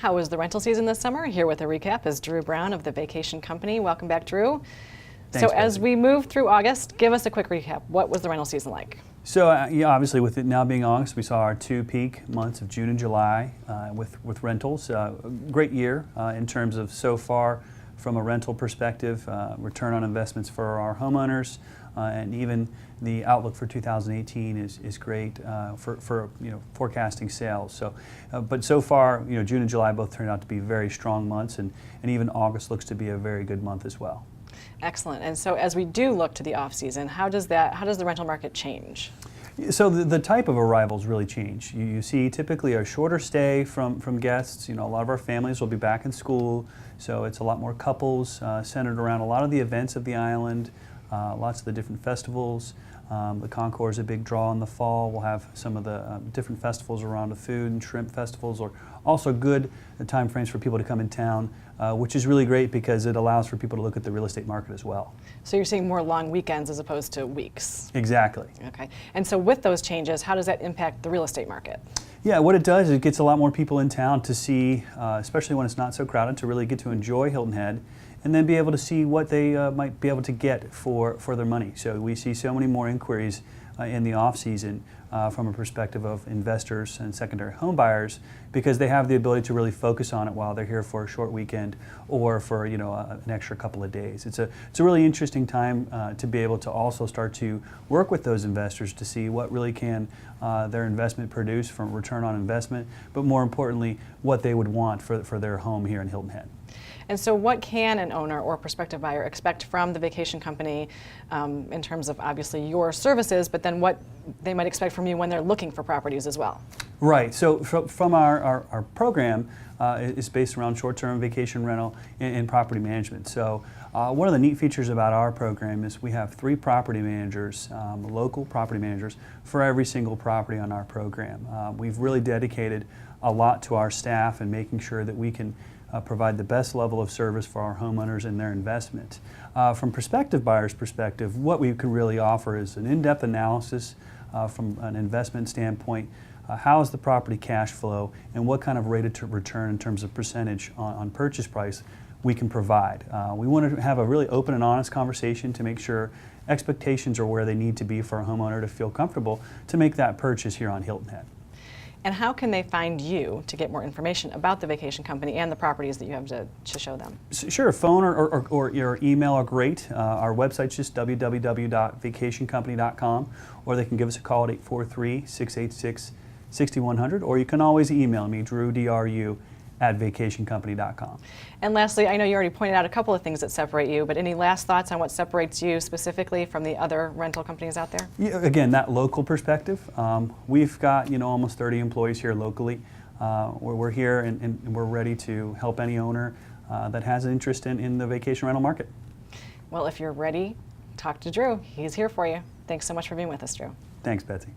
How was the rental season this summer? Here with a recap is Dru Brown of the Vacation Company. Welcome back, Dru. Thanks, as Betsy. we move through August, give us a quick recap. What was the rental season like? So yeah, obviously with it now being August, we saw our two peak months of June and July with rentals. Great year in terms of so far from a rental perspective, return on investments for our homeowners, and even the outlook for 2018 is great for forecasting sales. So, but so far, June and July both turned out to be very strong months, and even August looks to be a very good month as well. Excellent. And so as we do look to the off season, how does the rental market change? So the type of arrivals really change. You see typically a shorter stay from guests. A lot of our families will be back in school, so it's a lot more couples centered around a lot of the events of the island, lots of the different festivals. The Concours is a big draw in the fall. We'll have some of the different festivals around the food and shrimp festivals, or also good time frames for people to come in town, which is really great because it allows for people to look at the real estate market as well. So you're seeing more long weekends as opposed to weeks? Exactly. Okay. And so with those changes, how does that impact the real estate market? Yeah, what it does is it gets a lot more people in town to see, especially when it's not so crowded, to really get to enjoy Hilton Head, and then be able to see what they might be able to get for their money. So we see so many more inquiries in the off season from a perspective of investors and secondary home buyers, because they have the ability to really focus on it while they're here for a short weekend or for an extra couple of days. It's a really interesting time to be able to also start to work with those investors to see what really can their investment produce from return on investment, but more importantly, what they would want for their home here in Hilton Head. And so what can an owner or prospective buyer expect from the vacation company in terms of obviously your services, but then what they might expect from you when they're looking for properties as well? Right. So from our program is based around short-term vacation rental and property management. So one of the neat features about our program is we have 3 property managers, local property managers, for every single property on our program. We've really dedicated a lot to our staff and making sure that we can provide the best level of service for our homeowners and their investment. From prospective buyers' perspective, what we can really offer is an in-depth analysis from an investment standpoint. How is the property cash flow, and what kind of rate of return in terms of percentage on purchase price we can provide. We want to have a really open and honest conversation to make sure expectations are where they need to be for a homeowner to feel comfortable to make that purchase here on Hilton Head. And how can they find you to get more information about the vacation company and the properties that you have to show them? Sure, phone or your email are great. Our website's just www.vacationcompany.com, or they can give us a call at 843-686-6100, or you can always email me, Dru, @vacationcompany.com. And lastly, I know you already pointed out a couple of things that separate you, but any last thoughts on what separates you specifically from the other rental companies out there? Yeah, again, that local perspective. We've got almost 30 employees here locally. We're here and we're ready to help any owner that has an interest in the vacation rental market. Well, if you're ready, talk to Dru. He's here for you. Thanks so much for being with us, Dru. Thanks, Betsy.